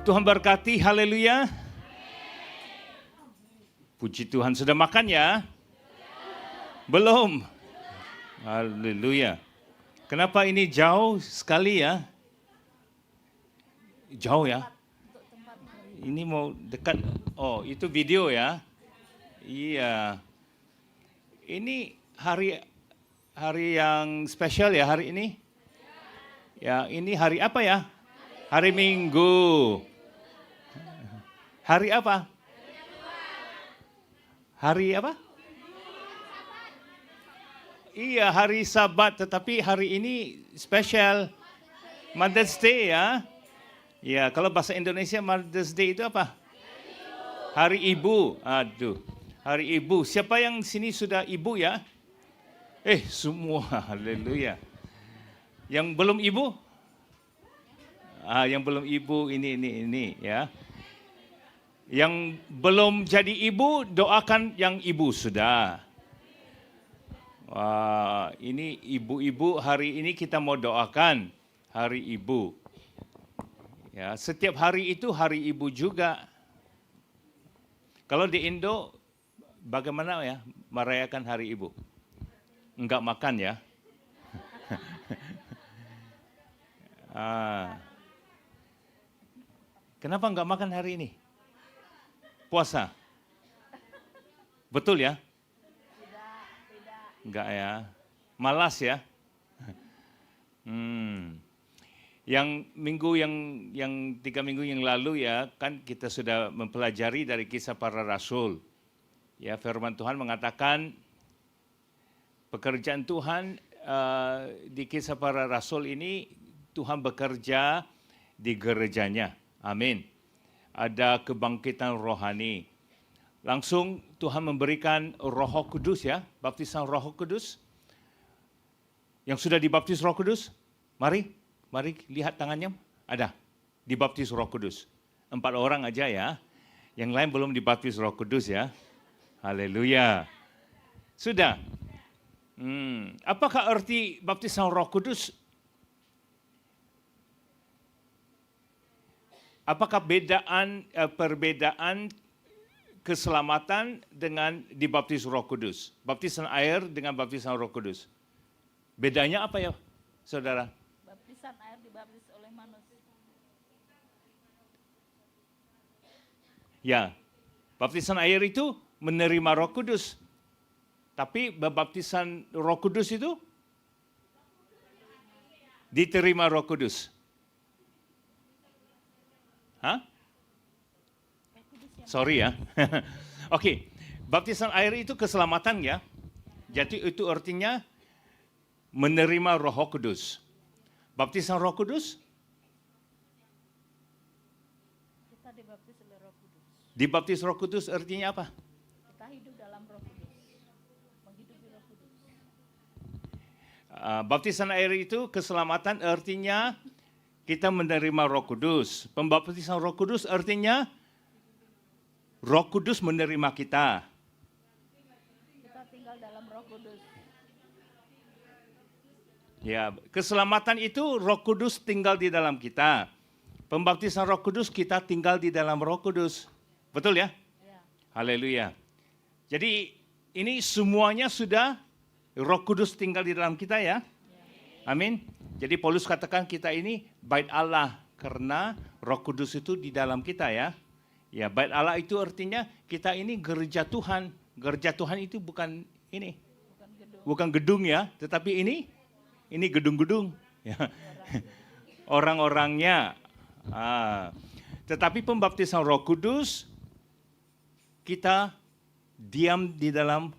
Tuhan berkati, haleluya. Puji Tuhan, sudah makan ya? Belum? Haleluya. Kenapa ini jauh sekali ya? Jauh ya? Ini mau dekat. Oh, itu video ya? Iya. Ini hari yang spesial ya hari ini? Ya, ini hari apa ya? Hari Minggu. Hari apa? Hari apa? Iya, hari Sabat, tetapi hari ini spesial Mother's Day ya. Ya, kalau bahasa Indonesia Mother's Day itu apa? Hari Ibu. Aduh, Hari Ibu. Siapa yang sini sudah ibu ya? Semua, haleluya. Yang belum ibu? Yang belum ibu ini ya. Yang belum jadi ibu, doakan yang ibu sudah. Wah, ini ibu-ibu hari ini kita mau doakan hari ibu. Ya, setiap hari itu hari ibu juga. Kalau di Indo, bagaimana ya merayakan hari ibu? Enggak makan ya? Kenapa enggak makan hari ini? Puasa? Betul ya? Enggak ya? Malas ya? Yang 3 minggu yang lalu ya, kan kita sudah mempelajari dari kisah para rasul. Ya, firman Tuhan mengatakan pekerjaan Tuhan di kisah para rasul ini, Tuhan bekerja di gerejanya. Amin. Ada kebangkitan rohani. Langsung Tuhan memberikan Roh Kudus ya, baptisan Roh Kudus. Yang sudah dibaptis Roh Kudus, mari lihat tangannya, ada, dibaptis Roh Kudus. 4 orang aja ya, yang lain belum dibaptis Roh Kudus ya. Haleluya. Sudah. Apakah arti baptisan Roh Kudus? Apakah perbedaan keselamatan dengan dibaptis Roh Kudus? Baptisan air dengan baptisan Roh Kudus. Bedanya apa ya, saudara? Baptisan air dibaptis oleh manusia. Ya, baptisan air itu menerima Roh Kudus. Tapi baptisan Roh Kudus itu diterima Roh Kudus. Hah? Sorry ya. Oke, baptisan air itu keselamatan ya. Jadi itu artinya menerima Roh Kudus. Baptisan Roh Kudus? Kita dibaptis oleh Roh Kudus. Dibaptis Roh Kudus artinya apa? Kita hidup dalam Roh Kudus. Menghidupi Roh Kudus. Baptisan air itu keselamatan artinya kita menerima Roh Kudus. Pembaptisan Roh Kudus artinya Roh Kudus menerima kita. Kita tinggal dalam Roh Kudus. Ya, keselamatan itu Roh Kudus tinggal di dalam kita. Pembaptisan Roh Kudus kita tinggal di dalam Roh Kudus. Betul ya? Ya. Haleluya. Jadi ini semuanya sudah Roh Kudus tinggal di dalam kita ya. Amin. Jadi Paulus katakan kita ini bait Allah karena Roh Kudus itu di dalam kita ya. Ya, bait Allah itu artinya kita ini gereja Tuhan. Gereja Tuhan itu bukan ini. Bukan gedung ya, tetapi ini gedung-gedung ya. Orang-orangnya. Tetapi pembaptisan Roh Kudus kita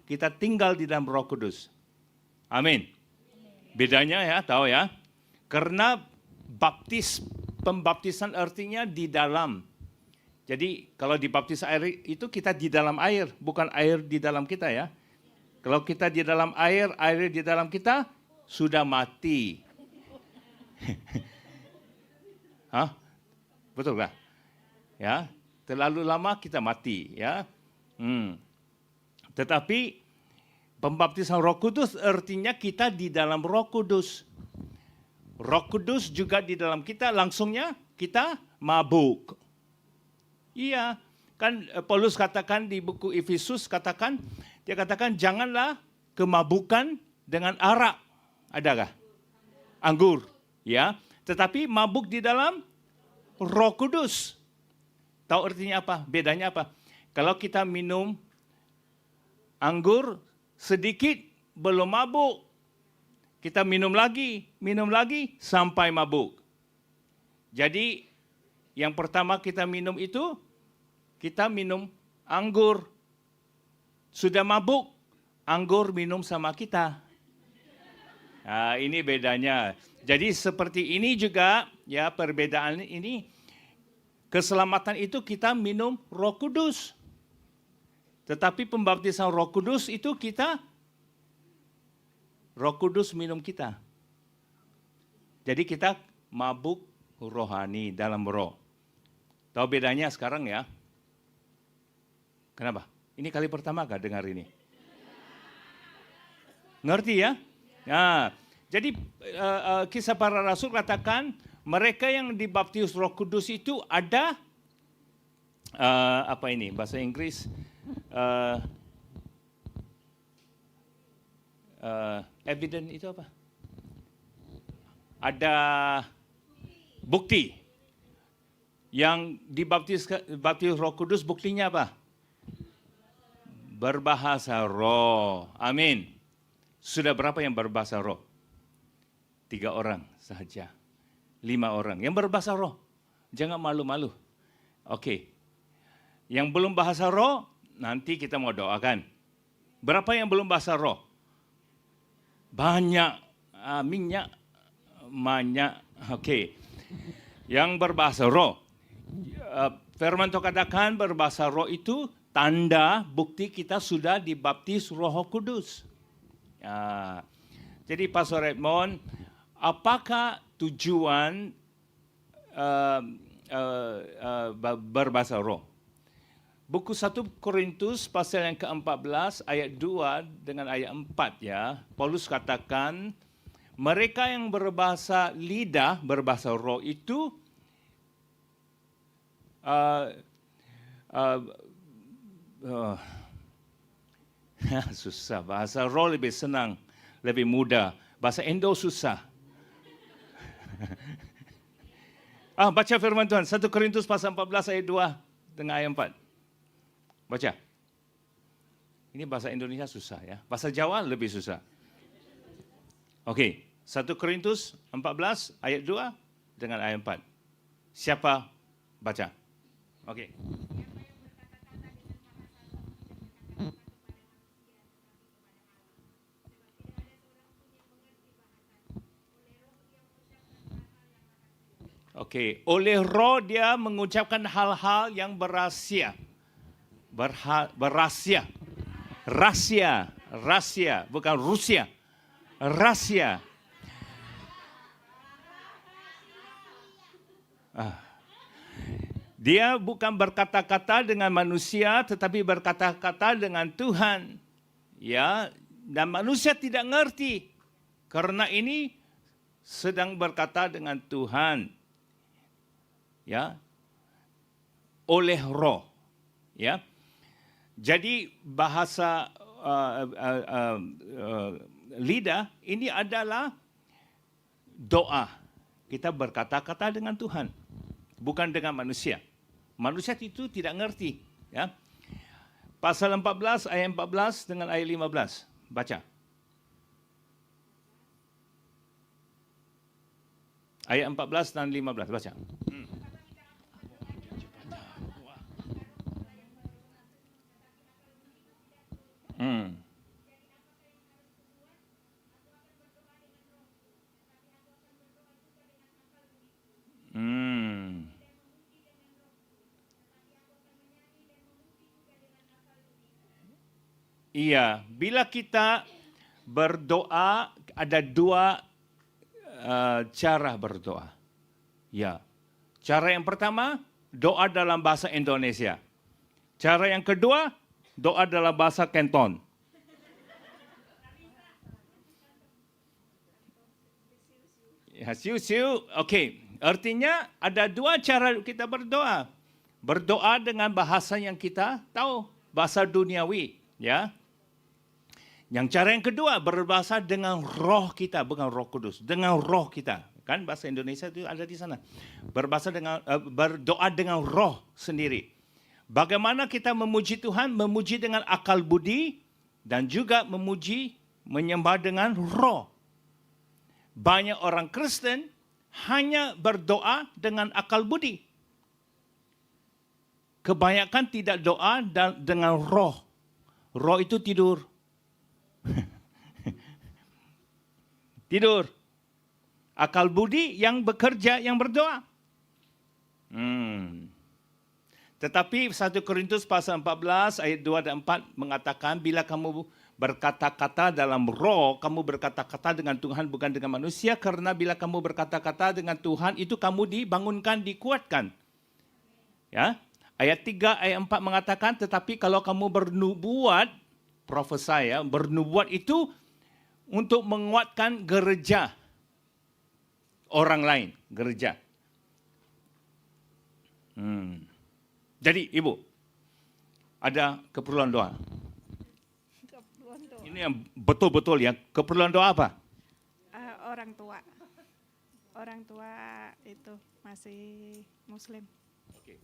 kita tinggal di dalam Roh Kudus. Amin. Bedanya ya, tahu ya? Karena pembaptisan artinya di dalam. Jadi kalau dibaptis air itu kita di dalam air, bukan air di dalam kita ya. Kalau kita di dalam air di dalam kita sudah mati. Hah? Betul nggak? Ya, terlalu lama kita mati ya. Tetapi pembaptisan Roh Kudus artinya kita di dalam Roh Kudus. Roh Kudus juga di dalam kita, langsungnya kita mabuk. Iya, kan Paulus katakan di buku Efesus dia katakan janganlah kemabukan dengan arak. Adakah? Anggur, ya. Tetapi mabuk di dalam Roh Kudus. Tahu artinya apa? Bedanya apa? Kalau kita minum anggur sedikit belum mabuk. Kita minum lagi sampai mabuk. Jadi yang pertama kita minum itu, kita minum anggur. Sudah mabuk, anggur minum sama kita. Nah, ini bedanya. Jadi seperti ini juga, ya perbedaan ini, keselamatan itu kita minum Roh Kudus. Tetapi pembaptisan Roh Kudus itu Roh Kudus minum kita. Jadi kita mabuk rohani dalam roh. Tahu bedanya sekarang ya? Kenapa? Ini kali pertama kah dengar ini? Ngerti ya? Nah, jadi kisah para rasul katakan mereka yang dibaptis Roh Kudus itu ada apa ini bahasa Inggris? Evidence itu apa? Ada bukti. Yang dibaptis Roh Kudus buktinya apa? Berbahasa roh. Amin. Sudah berapa yang berbahasa roh? 3 orang sahaja. 5 orang. Yang berbahasa roh. Jangan malu-malu. Oke. Yang belum bahasa roh, nanti kita mau doakan. Berapa yang belum bahasa roh? Banyak. Minyak. Banyak. Oke. Yang berbahasa roh. Firman Tuhan katakan berbahasa roh itu tanda bukti kita sudah dibaptis Roh Kudus. Ya. Jadi Pastor Edmond, apakah tujuan berbahasa roh? Buku 1 Korintus pasal yang ke-14 ayat 2 dengan ayat 4 ya. Paulus katakan mereka yang berbahasa lidah, berbahasa roh itu susah. Bahasa roh lebih senang, lebih mudah. Bahasa Indo susah. Baca firman Tuhan. 1 Korintus pasal 14 ayat 2 dengan ayat 4. Baca. Ini bahasa Indonesia susah ya. Bahasa Jawa lebih susah. Oke. 1 Korintus 14 ayat 2 dengan ayat 4. Siapa baca? Oke. Oke, oleh roh dia mengucapkan hal-hal yang berasia. Berasia. Rahasia, bukan Rusia. Rahasia. Dia bukan berkata-kata dengan manusia, tetapi berkata-kata dengan Tuhan. Ya, dan manusia tidak ngerti. Karena ini sedang berkata dengan Tuhan. Ya, oleh roh. Ya, jadi bahasa lidah ini adalah doa. Kita berkata-kata dengan Tuhan, bukan dengan manusia. Manusia itu tidak ngerti. Ya, pasal 14 ayat 14 dengan ayat 15. Baca. Ayat 14 dan 15 baca. Iya, bila kita berdoa ada 2 cara berdoa. Ya, cara yang pertama doa dalam bahasa Indonesia. Cara yang kedua doa dalam bahasa Canton. Ya, siu-siu. Oke, artinya ada 2 cara kita berdoa. berdoa dengan bahasa yang kita tahu, bahasa duniawi, ya. Yang cara yang kedua, berbahasa dengan roh kita, bukan Roh Kudus, dengan roh kita. Kan bahasa Indonesia itu ada di sana. Berdoa dengan roh sendiri. Bagaimana kita memuji Tuhan? Memuji dengan akal budi dan juga menyembah dengan roh. Banyak orang Kristen hanya berdoa dengan akal budi. Kebanyakan tidak doa dengan roh. Roh itu tidur. Tidur. Akal budi yang bekerja, yang berdoa. Tetapi 1 Korintus pasal 14 ayat 2 dan 4 mengatakan, bila kamu berkata-kata dalam roh, kamu berkata-kata dengan Tuhan bukan dengan manusia, karena bila kamu berkata-kata dengan Tuhan, itu kamu dibangunkan, dikuatkan. Ya. Ayat 3, ayat 4 mengatakan, tetapi kalau kamu bernubuat, profesi ya, bernubuat itu untuk menguatkan gereja. Orang lain, gereja. Jadi, Ibu, ada keperluan doa. Ini yang betul-betul ya. Keperluan doa apa? Orang tua. Orang tua itu masih Muslim. Oke.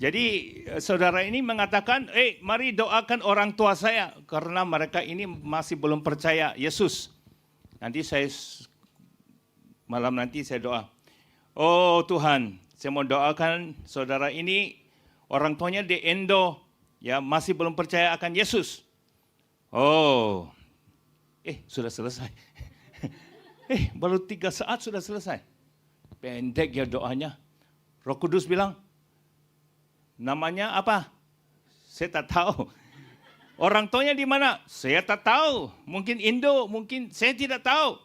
Jadi saudara ini mengatakan, mari doakan orang tua saya karena mereka ini masih belum percaya Yesus. Malam nanti saya doa. Oh Tuhan, saya mau doakan saudara ini, orang tuanya di Indo, ya masih belum percaya akan Yesus. Oh, sudah selesai. Baru 3 saat sudah selesai. Pendek ya doanya. Roh Kudus bilang, namanya apa? Saya tak tahu. Orang tuanya di mana? Saya tak tahu. Mungkin Indo, mungkin saya tidak tahu.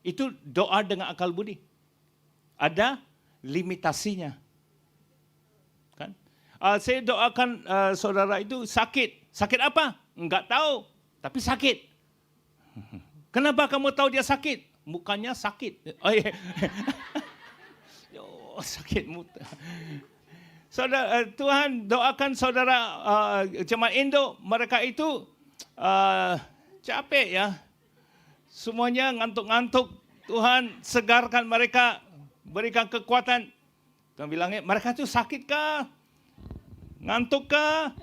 Itu doa dengan akal budi. Ada limitasinya. Kan? Saya doakan saudara itu sakit. Sakit apa? Enggak tahu, tapi sakit. Kenapa kamu tahu dia sakit? Mukanya sakit. Sakit muka. Saudara, Tuhan doakan saudara jemaat Indo, mereka itu capek ya. Semuanya ngantuk-ngantuk. Tuhan segarkan mereka, berikan kekuatan. Tuhan bilangnya, mereka itu sakit kah? Ngantuk kah?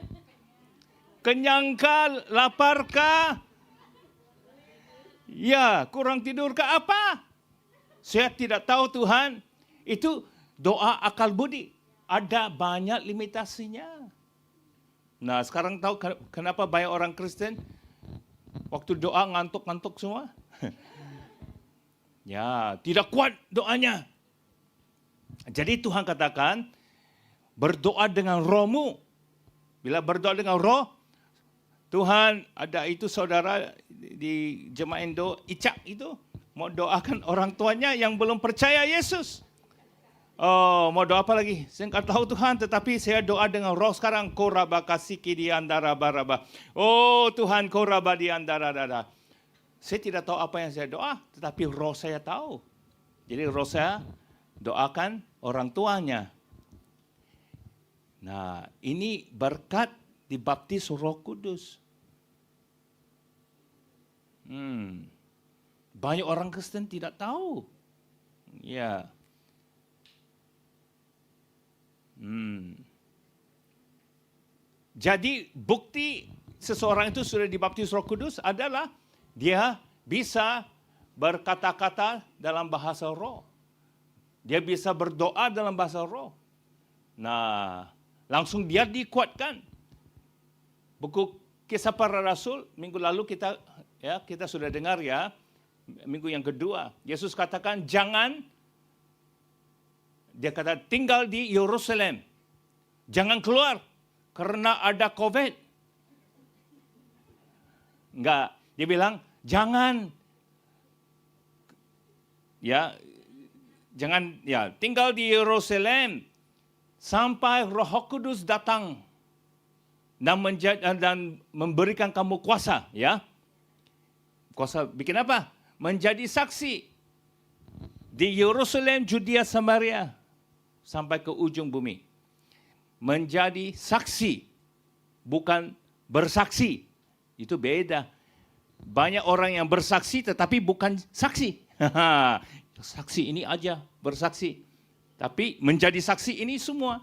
Kenyang kah? Lapar kah? Ya, kurang tidur kah? Apa? Saya tidak tahu Tuhan. Itu doa akal budi. Ada banyak limitasinya. Nah, sekarang tahu kenapa banyak orang Kristen waktu doa ngantuk-ngantuk semua? Ya, tidak kuat doanya. Jadi Tuhan katakan, berdoa dengan rohmu. Bila berdoa dengan roh, Tuhan, ada itu saudara di jemaat Indo, Icak itu, mau doakan orang tuanya yang belum percaya Yesus. Oh, mau doa apa lagi? Saya nggak tahu Tuhan, tetapi saya doa dengan roh sekarang. Koraba kasiki di antara baraba. Oh Tuhan, koraba di antara dada. Saya tidak tahu apa yang saya doa, tetapi roh saya tahu. Jadi roh saya doakan orang tuanya. Nah, ini berkat dibaptis Roh Kudus. Banyak orang Kristen tidak tahu. Ya. Jadi bukti seseorang itu sudah dibaptis Roh Kudus adalah dia bisa berkata-kata dalam bahasa roh. Dia bisa berdoa dalam bahasa roh. Nah, langsung dia dikuatkan. Buku Kisah Para Rasul minggu lalu kita sudah dengar ya. Minggu yang kedua, Yesus katakan dia kata tinggal di Yerusalem. Jangan keluar karena ada COVID. Enggak, dia bilang jangan tinggal di Yerusalem sampai Roh Kudus datang dan memberikan kamu kuasa, ya. Kuasa bikin apa? Menjadi saksi di Yerusalem, Judea, Samaria sampai ke ujung bumi. Menjadi saksi, bukan bersaksi. Itu beda. Banyak orang yang bersaksi tetapi bukan saksi. Saksi ini aja bersaksi. Tapi menjadi saksi ini semua.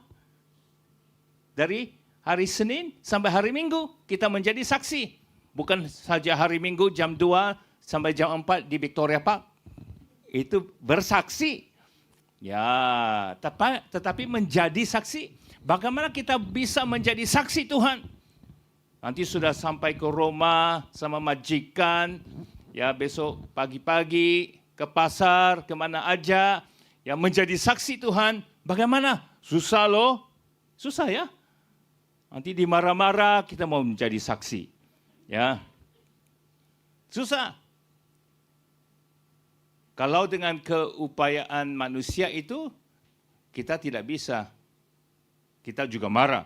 Dari hari Senin sampai hari Minggu kita menjadi saksi. Bukan saja hari Minggu jam 2 sampai jam 4 di Victoria Park. Itu bersaksi. Ya, tetapi menjadi saksi. Bagaimana kita bisa menjadi saksi Tuhan? Nanti sudah sampai ke Roma sama majikan, ya besok pagi-pagi ke pasar, kemana aja, ya menjadi saksi Tuhan. Bagaimana? Susah loh, susah ya. Nanti dimarah-marah kita mau menjadi saksi, ya susah. Kalau dengan keupayaan manusia itu kita tidak bisa, kita juga marah.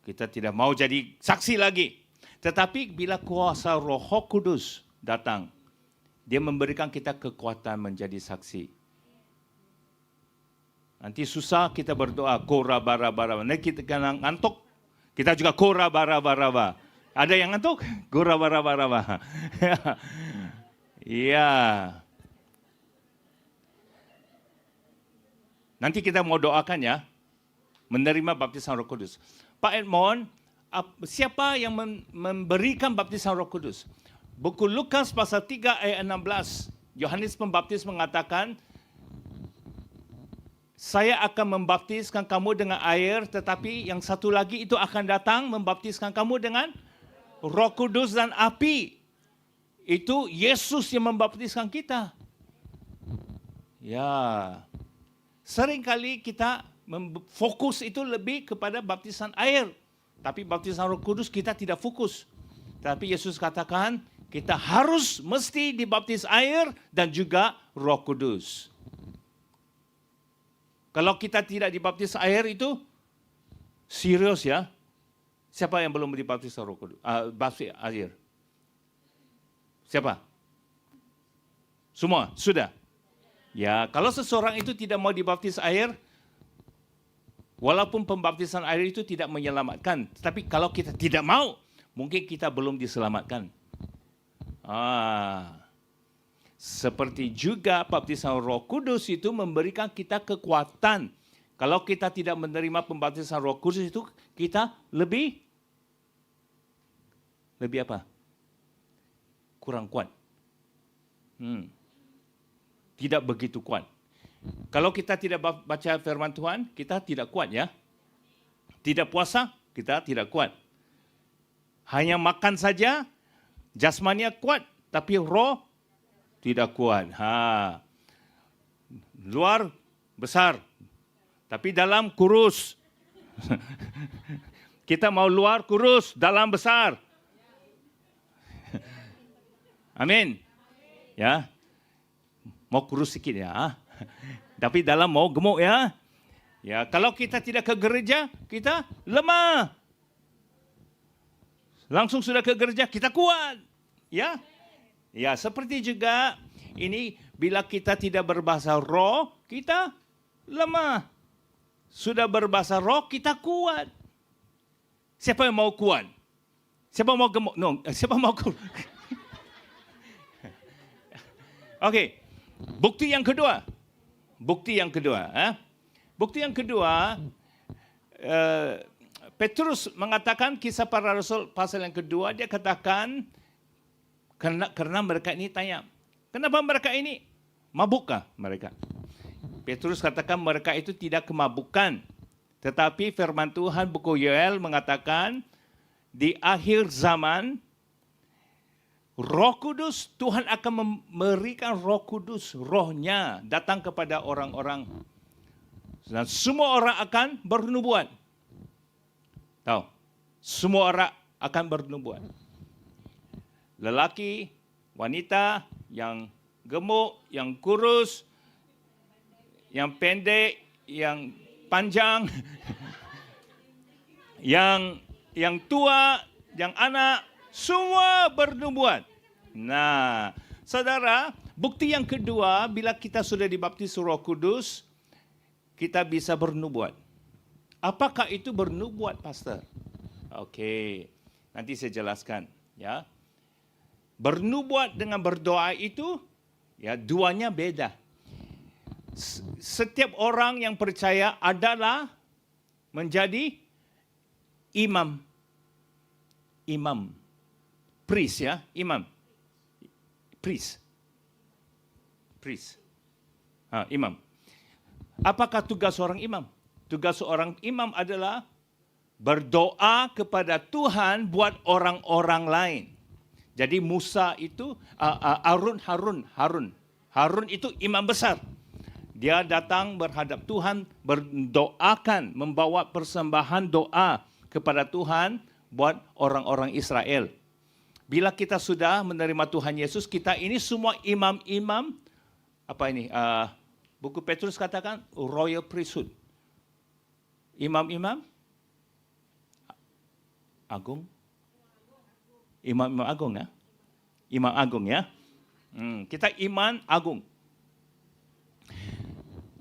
Kita tidak mau jadi saksi lagi. Tetapi bila kuasa Roh Kudus datang, dia memberikan kita kekuatan menjadi saksi. Nanti susah kita berdoa, kora bara bara. Nanti kita ngantuk, kita juga kora bara bara. Ada yang ngantuk? Kora bara bara. Iya. Nanti kita mau doakan ya, menerima baptisan Roh Kudus. Pak Edmond, siapa yang memberikan baptisan Roh Kudus? Buku Lukas pasal 3 ayat 16, Yohanes Pembaptis mengatakan, saya akan membaptiskan kamu dengan air, tetapi yang satu lagi itu akan datang membaptiskan kamu dengan Roh Kudus dan api. Itu Yesus yang membaptiskan kita. Ya, seringkali kita fokus itu lebih kepada baptisan air. Tapi baptisan Roh Kudus kita tidak fokus. Tapi Yesus katakan kita harus mesti dibaptis air dan juga Roh Kudus. Kalau kita tidak dibaptis air itu serius ya. Siapa yang belum dibaptis Roh Kudus? Baptis air. Siapa? Semua sudah. Ya, kalau seseorang itu tidak mau dibaptis air, walaupun pembaptisan air itu tidak menyelamatkan, tapi kalau kita tidak mau, mungkin kita belum diselamatkan. Seperti juga baptisan Roh Kudus itu memberikan kita kekuatan. Kalau kita tidak menerima pembaptisan Roh Kudus itu, kita lebih apa? Kurang kuat. Tidak begitu kuat. Kalau kita tidak baca firman Tuhan, kita tidak kuat ya. Tidak puasa, kita tidak kuat. Hanya makan saja, jasmania kuat, tapi roh tidak kuat. Luar besar, tapi dalam kurus. Kita mau luar kurus, dalam besar. Amin. Ya. Mau kurus sedikit ya. Tapi dalam mau gemuk ya. Ya, kalau kita tidak ke gereja, kita lemah. Langsung sudah ke gereja, kita kuat. Ya. Ya, seperti juga ini bila kita tidak berbahasa roh, kita lemah. Sudah berbahasa roh, kita kuat. Siapa yang mau kuat? Siapa mau gemuk? No, siapa mau kuat? Okey. Bukti yang kedua. Bukti yang kedua, Petrus mengatakan Kisah Para Rasul pasal yang kedua, dia katakan karena mereka ini tanya, kenapa mereka ini mabukkah mereka? Petrus katakan mereka itu tidak kemabukan, tetapi firman Tuhan buku Yoel mengatakan di akhir zaman Roh Kudus, Tuhan akan memberikan Roh Kudus, rohnya datang kepada orang-orang. Dan semua orang akan bernubuat. Tahu? Semua orang akan bernubuat. Lelaki, wanita, yang gemuk, yang kurus, yang pendek, yang panjang, yang tua, yang anak, semua bernubuat. Nah, saudara, bukti yang kedua bila kita sudah dibaptis Roh Kudus, kita bisa bernubuat. Apakah itu bernubuat, Pastor? Okey, nanti saya jelaskan. Ya, bernubuat dengan berdoa itu, ya, duanya beda. Setiap orang yang percaya adalah menjadi imam. Imam. Priest, ya, imam. Priest. Priest. Imam. Apakah tugas seorang imam? Tugas seorang imam adalah berdoa kepada Tuhan buat orang-orang lain. Jadi Musa itu, Harun itu imam besar. Dia datang berhadap Tuhan, berdoakan, membawa persembahan doa kepada Tuhan buat orang-orang Israel. Bila kita sudah menerima Tuhan Yesus, kita ini semua imam-imam, apa ini, buku Petrus katakan, royal priesthood. Imam-imam agung. Imam-imam agung, ya. Imam agung, ya. Kita iman agung.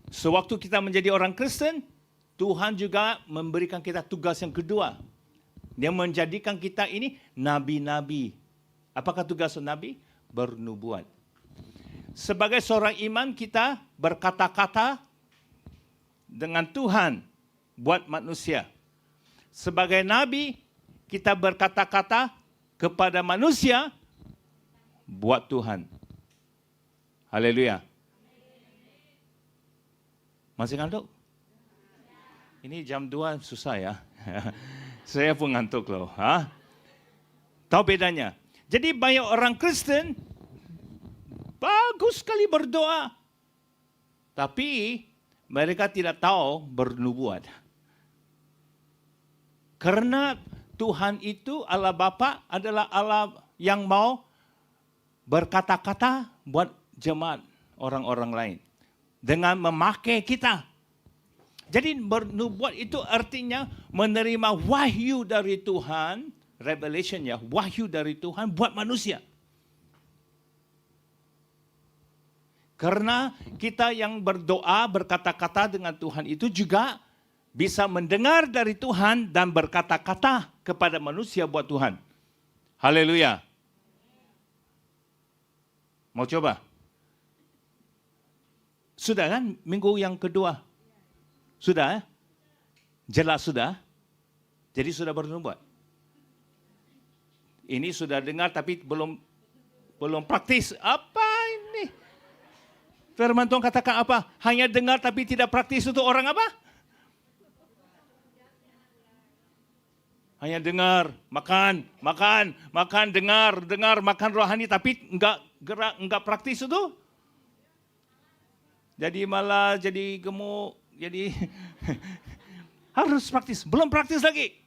Sewaktu kita menjadi orang Kristen, Tuhan juga memberikan kita tugas yang kedua. Dia menjadikan kita ini nabi-nabi. Apakah tugas nabi? Bernubuat. Sebagai seorang iman, kita berkata-kata dengan Tuhan buat manusia. Sebagai nabi, kita berkata-kata kepada manusia buat Tuhan. Haleluya. Masih ngantuk? Ini jam 2 susah, ya. Saya pun ngantuk loh. Tahu bedanya? Jadi banyak orang Kristen bagus sekali berdoa. Tapi mereka tidak tahu bernubuat. Karena Tuhan itu, Allah Bapa adalah Allah yang mau berkata-kata buat jemaat orang-orang lain. Dengan memakai kita. Jadi bernubuat itu artinya menerima wahyu dari Tuhan, revelation, ya, wahyu dari Tuhan buat manusia. Karena kita yang berdoa, berkata-kata dengan Tuhan itu juga bisa mendengar dari Tuhan dan berkata-kata kepada manusia buat Tuhan. Haleluya. Mau coba? Sudah kan minggu yang kedua? Sudah, ya? Jelas sudah? Jadi sudah bernubuat. Ini sudah dengar tapi belum praktis. Apa ini? Firman Tuhan katakan apa? Hanya dengar tapi tidak praktis untuk orang apa? Hanya dengar, makan, dengar, makan rohani tapi enggak gerak, enggak praktis itu. Jadi malah jadi gemuk, jadi harus praktis. Belum praktis lagi.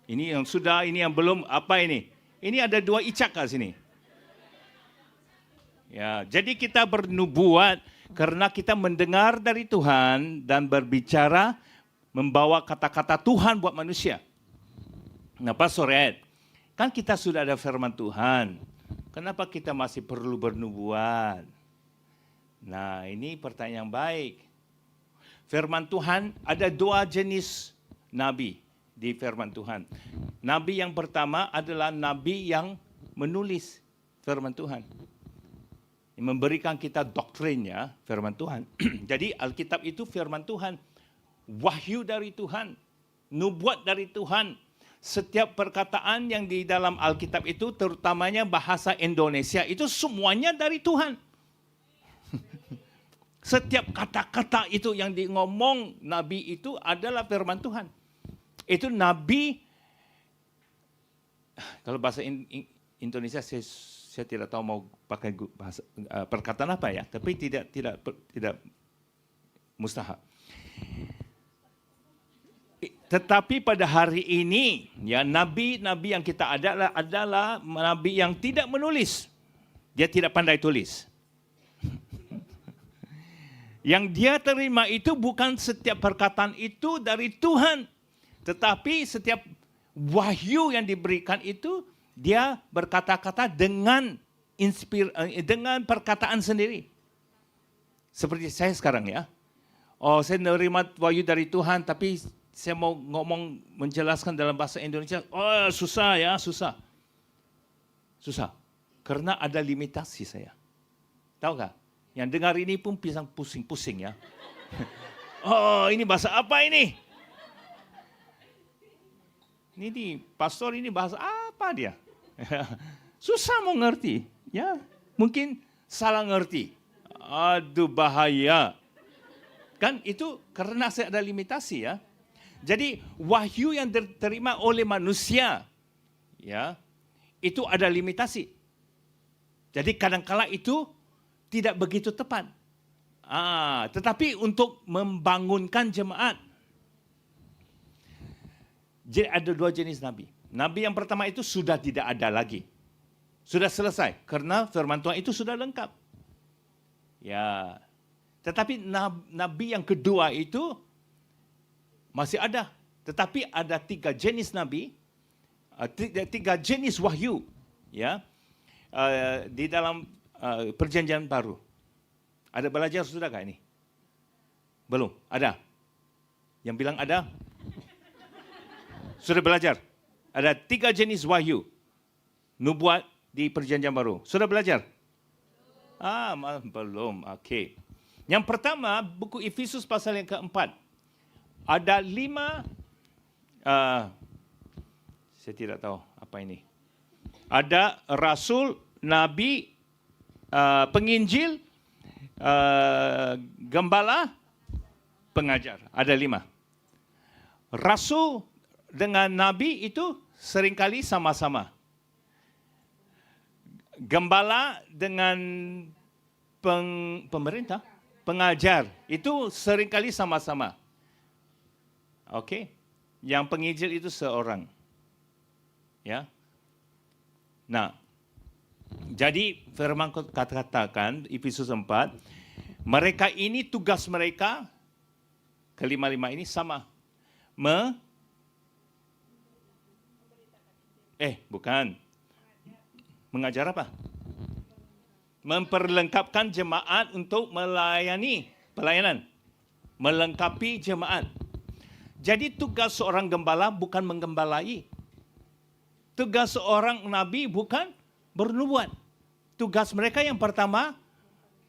Ini yang sudah, ini yang belum, apa ini? Ini ada 2 icak kat sini. Ya, jadi kita bernubuat karena kita mendengar dari Tuhan dan berbicara, membawa kata-kata Tuhan buat manusia. Nah, Pastor Ed, kan kita sudah ada firman Tuhan. Kenapa kita masih perlu bernubuat? Nah, ini pertanyaan yang baik. Firman Tuhan, ada 2 jenis nabi di firman Tuhan. Nabi yang pertama adalah nabi yang menulis firman Tuhan. Memberikan kita doktrinnya firman Tuhan. Jadi Alkitab itu firman Tuhan. Wahyu dari Tuhan. Nubuat dari Tuhan. Setiap perkataan yang di dalam Alkitab itu, terutamanya bahasa Indonesia, itu semuanya dari Tuhan. Setiap kata-kata itu yang ngomong Nabi itu adalah firman Tuhan. Itu Nabi, kalau bahasa Indonesia saya tidak tahu mau pakai bahasa, perkataan apa ya, tapi tidak mustahil. Tetapi pada hari ini, ya, nabi-nabi yang kita adalah nabi yang tidak menulis. Dia tidak pandai tulis. Yang dia terima itu bukan setiap perkataan itu dari Tuhan. Tetapi setiap wahyu yang diberikan itu, dia berkata-kata dengan perkataan sendiri. Seperti saya sekarang, ya. Oh, saya menerima wahyu dari Tuhan, tapi saya mau ngomong menjelaskan dalam bahasa Indonesia. Oh, susah ya, susah. Susah. Karena ada limitasi saya. Tahu nggak? Yang dengar ini pun pisang pusing-pusing ya. Oh, ini bahasa apa ini? Ini pastor ini bahasa apa dia? Susah mau ngerti. Ya, mungkin salah ngerti. Aduh, bahaya. Kan itu karena saya ada limitasi ya. Jadi wahyu yang diterima oleh manusia ya, itu ada limitasi. Jadi kadang-kala itu tidak begitu tepat. Tetapi untuk membangunkan jemaat. Jadi ada dua jenis nabi. Nabi yang pertama itu sudah tidak ada lagi. Sudah selesai karena firman Tuhan itu sudah lengkap. Ya. Tetapi nabi yang kedua itu masih ada. Tetapi ada 3 jenis nabi, 3 jenis wahyu ya, di dalam perjanjian baru. Ada belajar sudahkah ini? Belum? Ada? Yang bilang ada? Sudah belajar? Ada 3 jenis wahyu nubuat di perjanjian baru. Sudah belajar? Belum. Okey. Yang pertama, buku Efesus pasal yang keempat. Ada 5, saya tidak tahu apa ini. Ada rasul, nabi, penginjil, gembala, pengajar. Ada 5. Rasul dengan nabi itu seringkali sama-sama. Gembala dengan pemerintah, pengajar, itu seringkali sama-sama. Okey. Yang penginjil itu seorang. Ya. Nah, jadi firman katakan Efesus 4, mereka ini tugas mereka kelima-lima ini sama. Bukan. Mengajar apa? Memperlengkapkan jemaat untuk melayani pelayanan. Melengkapi jemaat. Jadi tugas seorang gembala bukan menggembalai. Tugas seorang nabi bukan bernubuat. Tugas mereka yang pertama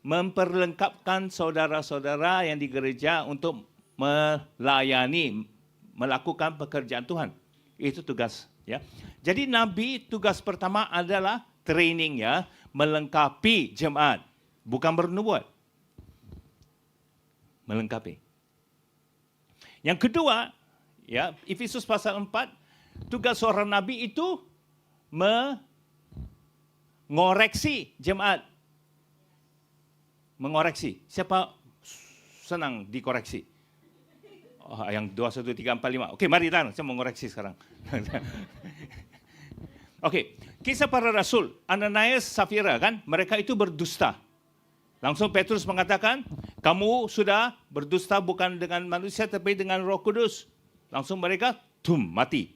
memperlengkapkan saudara-saudara yang di gereja untuk melayani, melakukan pekerjaan Tuhan. Itu tugas ya. Jadi nabi tugas pertama adalah training ya, melengkapi jemaat, bukan bernubuat. Melengkapi. Yang kedua, ya, Efesus pasal 4, tugas seorang nabi itu mengoreksi jemaat. Mengoreksi. Siapa senang dikoreksi? Oh, yang 2, 1, 3, 4, 5. Okey, mari saya mau mengoreksi sekarang. Okey, kisah para rasul, Ananias, Safira kan, mereka itu berdusta. Langsung Petrus mengatakan, kamu sudah berdusta bukan dengan manusia tapi dengan Roh Kudus. Langsung mereka mati.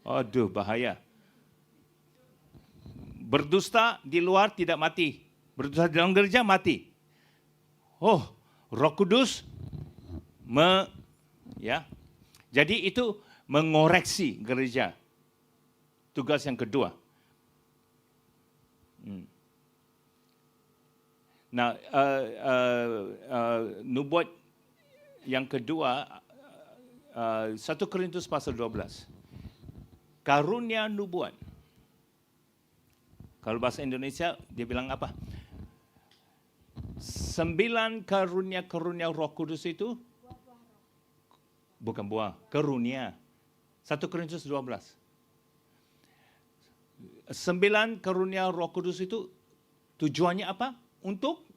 Aduh, bahaya. Berdusta di luar tidak mati. Berdusta di dalam gereja mati. Oh, Roh Kudus jadi itu mengoreksi gereja. Tugas yang kedua. Nah, nubuat yang kedua, 1 Korintus pasal 12. Karunia nubuat. Kalau bahasa Indonesia, dia bilang apa? 9 karunia Roh Kudus itu bukan buah, karunia. 1 Korintus 12. 9 karunia Roh Kudus itu tujuannya apa? Untuk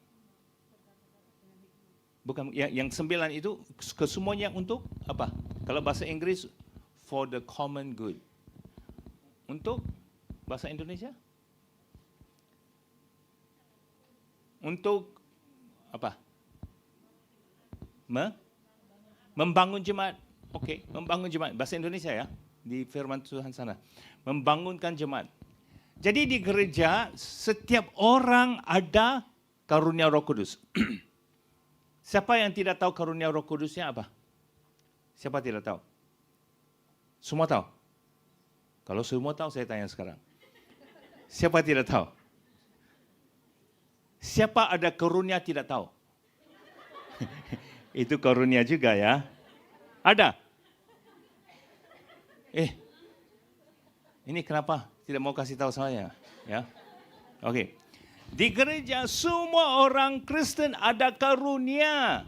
bukan yang 9 itu kesemuanya untuk apa? Kalau bahasa Inggris for the common good. Untuk bahasa Indonesia? Untuk apa? Membangun jemaat. Okey, membangun jemaat. Bahasa Indonesia ya, di firman Tuhan sana. Membangunkan jemaat. Jadi di gereja, setiap orang ada karunia Roh Kudus. Siapa yang tidak tahu karunia Roh Kudusnya apa? Siapa tidak tahu? Semua tahu? Kalau semua tahu, saya tanya sekarang. Siapa tidak tahu? Siapa ada karunia tidak tahu? Itu karunia juga ya. Ada? Ini kenapa tidak mau kasih tahu saya? Ya, oke. Di gereja semua orang Kristen ada karunia.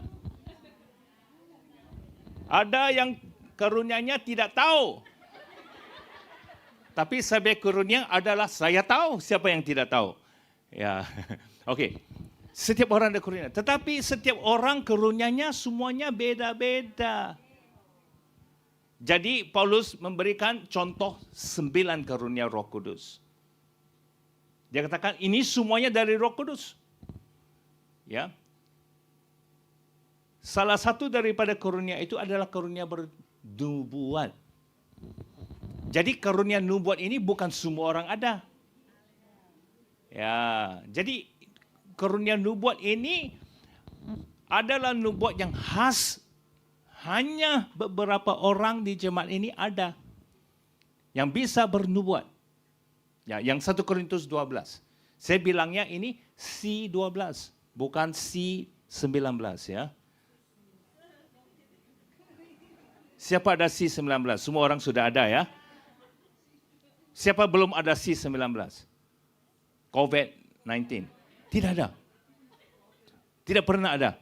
Ada yang karunianya tidak tahu. Tapi sebagai karunia adalah saya tahu. Siapa yang tidak tahu? Ya, oke. Setiap orang ada karunia. Tetapi setiap orang karunianya semuanya beda-beda. Jadi Paulus memberikan contoh 9 karunia Roh Kudus. Dia katakan ini semuanya dari Roh Kudus. Ya. Salah satu daripada karunia itu adalah karunia bernubuat. Jadi karunia nubuat ini bukan semua orang ada. Ya, jadi karunia nubuat ini adalah nubuat yang khas. Hanya beberapa orang di jemaat ini ada yang bisa bernubuat. Ya, yang 1 Korintus 12. Saya bilangnya ini C12, bukan C19 ya. Siapa ada C19? Semua orang sudah ada ya. Siapa belum ada C19? COVID-19. Tidak ada. Tidak pernah ada.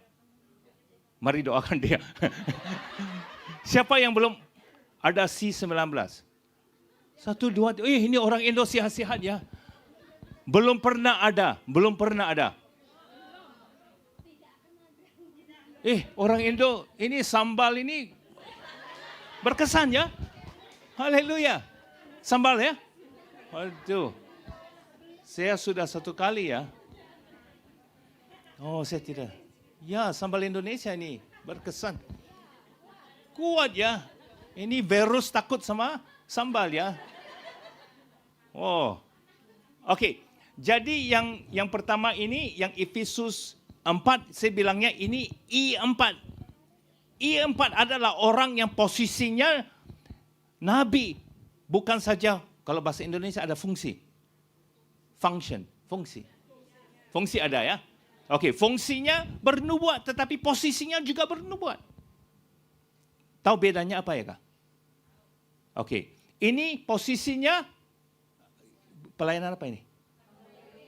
Mari doakan dia. Siapa yang belum ada C19? 1, 2, ini orang Indo sehat-sehat ya. Belum pernah ada. Orang Indo ini sambal ini berkesan ya. Haleluya. Sambal ya. Aduh. Saya sudah 1 kali ya. Oh, saya tidak. Ya, sambal Indonesia ini berkesan. Kuat ya. Ini virus takut sama sambal ya. Oh. Oke. Jadi yang pertama ini yang Efesus 4 saya bilangnya ini I4. I4 adalah orang yang posisinya nabi, bukan saja kalau bahasa Indonesia ada fungsi. Function, fungsi. Fungsi ada ya. Oke, fungsinya bernubuat tetapi posisinya juga bernubuat. Tahu bedanya apa ya, Kak? Oke. Ini posisinya pelayanan apa ini?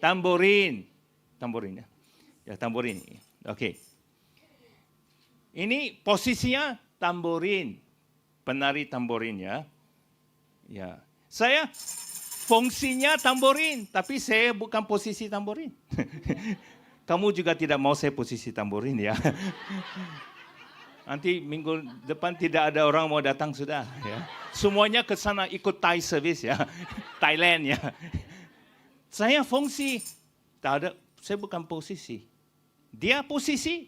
Tamborin. Tamborin ya. Ya, tamborin. Oke. Ini posisinya tamborin. Penari tamborin ya. Ya. Saya fungsinya tamborin, tapi saya bukan posisi tamborin. Kamu juga tidak mau saya posisi tamborin ya. Nanti minggu depan tidak ada orang mau datang sudah ya. Semuanya ke sana ikut Thai service ya. Thailand ya. Saya fungsi. Tak ada, saya bukan posisi. Dia posisi,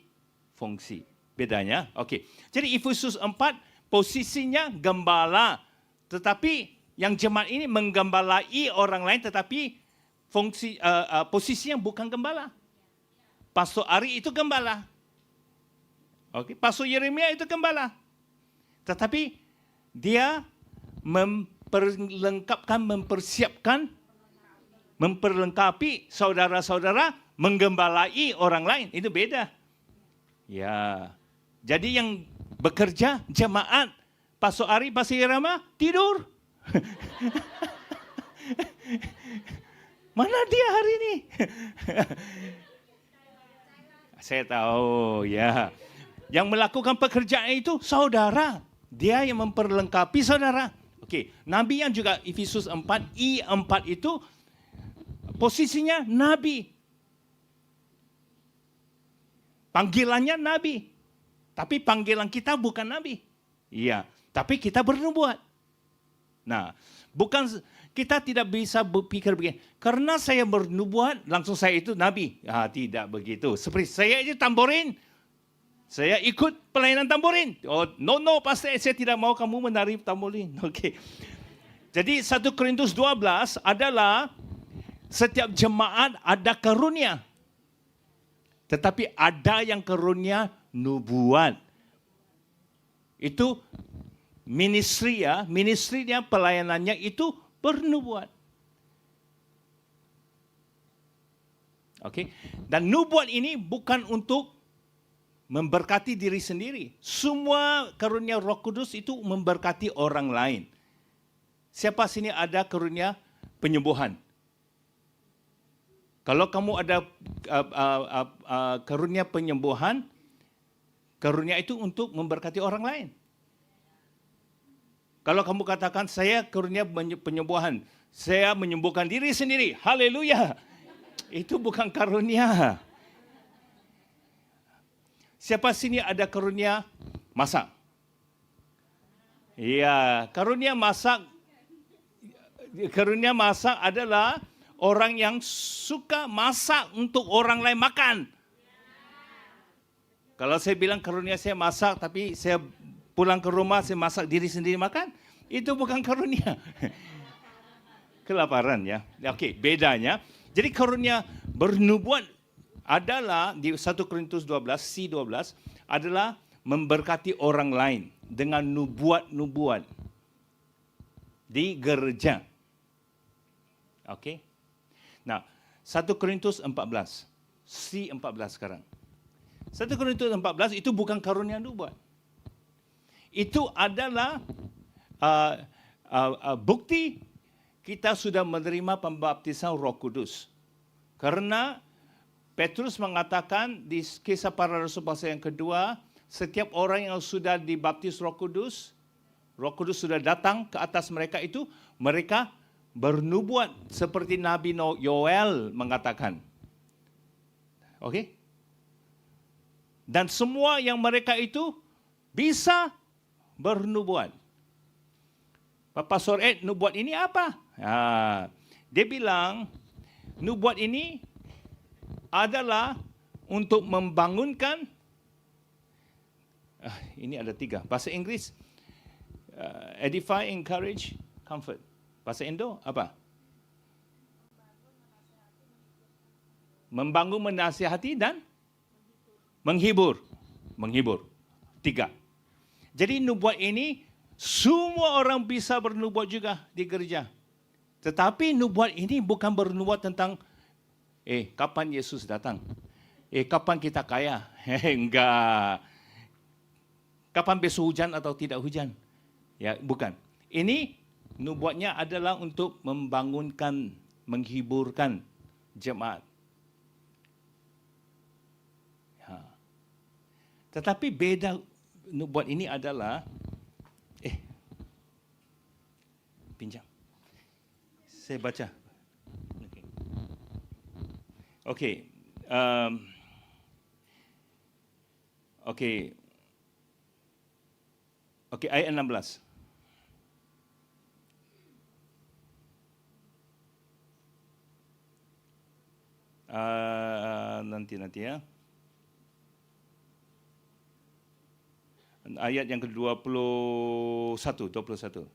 fungsi. Bedanya, oke. Jadi Efesus 4 posisinya gembala. Tetapi yang jemaat ini menggembalai orang lain tetapi fungsi posisinya bukan gembala. Pastor Ari itu gembala. Oke, Pastor Yeremia itu gembala. Tetapi dia memperlengkapi saudara-saudara menggembalai orang lain. Itu beda. Ya. Jadi yang bekerja jemaat Pastor Ari, Pastor Yeremia tidur. Mana dia hari ini? Saya tahu ya. Yang melakukan pekerjaan itu saudara. Dia yang memperlengkapi saudara. Oke, nabi yang juga Efesus 4, I4 itu posisinya nabi. Panggilannya nabi. Tapi panggilan kita bukan nabi. Iya, tapi kita bernubuat. Nah, bukan kita tidak bisa berpikir begini. Karena saya bernubuat, langsung saya itu nabi. Ah, tidak begitu. Seperti saya itu tamborin. Saya ikut pelayanan tamborin. Oh, no, pasti saya tidak mau kamu menari tamborin. Oke. Jadi 1 Korintus 12 adalah setiap jemaat ada karunia. Tetapi ada yang karunia nubuat. Itu ministry ya, ministrinya, pelayanannya itu bernubuat. Okey. Dan nubuat ini bukan untuk memberkati diri sendiri. Semua karunia Roh Kudus itu memberkati orang lain. Siapa sini ada karunia penyembuhan? Kalau kamu ada karunia penyembuhan, karunia itu untuk memberkati orang lain. Kalau kamu katakan, saya karunia penyembuhan, saya menyembuhkan diri sendiri, haleluya. Itu bukan karunia. Siapa sini ada karunia masak? Ya, karunia masak adalah orang yang suka masak untuk orang lain makan. Kalau saya bilang karunia saya masak, tapi saya pulang ke rumah, saya masak diri sendiri makan, itu bukan karunia. Kelaparan ya. Okey, bedanya. Jadi karunia bernubuat adalah di 1 Korintus 12, C12, adalah memberkati orang lain dengan nubuat-nubuat di gereja. Okey. Nah, 1 Korintus 14, C14 sekarang. 1 Korintus 14 itu bukan karunia nubuat. Itu adalah bukti kita sudah menerima pembaptisan Roh Kudus. Karena Petrus mengatakan di Kisah Para Rasul pasal yang kedua, setiap orang yang sudah dibaptis Roh Kudus sudah datang ke atas mereka itu, mereka bernubuat seperti Nabi Yoel mengatakan. Okey? Dan semua yang mereka itu bisa bernubuat. Pastor Ed, nubuat ini apa? Dia bilang, nubuat ini adalah untuk membangunkan, ini ada 3. Bahasa Inggeris, edify, encourage, comfort. Bahasa Indo, apa? Membangun, menasihati dan menghibur. Menghibur. 3. Jadi nubuat ini, semua orang bisa bernubuat juga di gereja. Tetapi nubuat ini bukan bernubuat tentang, kapan Yesus datang? Kapan kita kaya? Enggak. Kapan besok hujan atau tidak hujan? Ya, bukan. Ini nubuatnya adalah untuk membangunkan, menghiburkan jemaat. Tetapi beda nubuat ini adalah, pinjam. Saya baca. Okey. Okey, ayat 16. Nanti ya. Ayat yang ke-21, 21.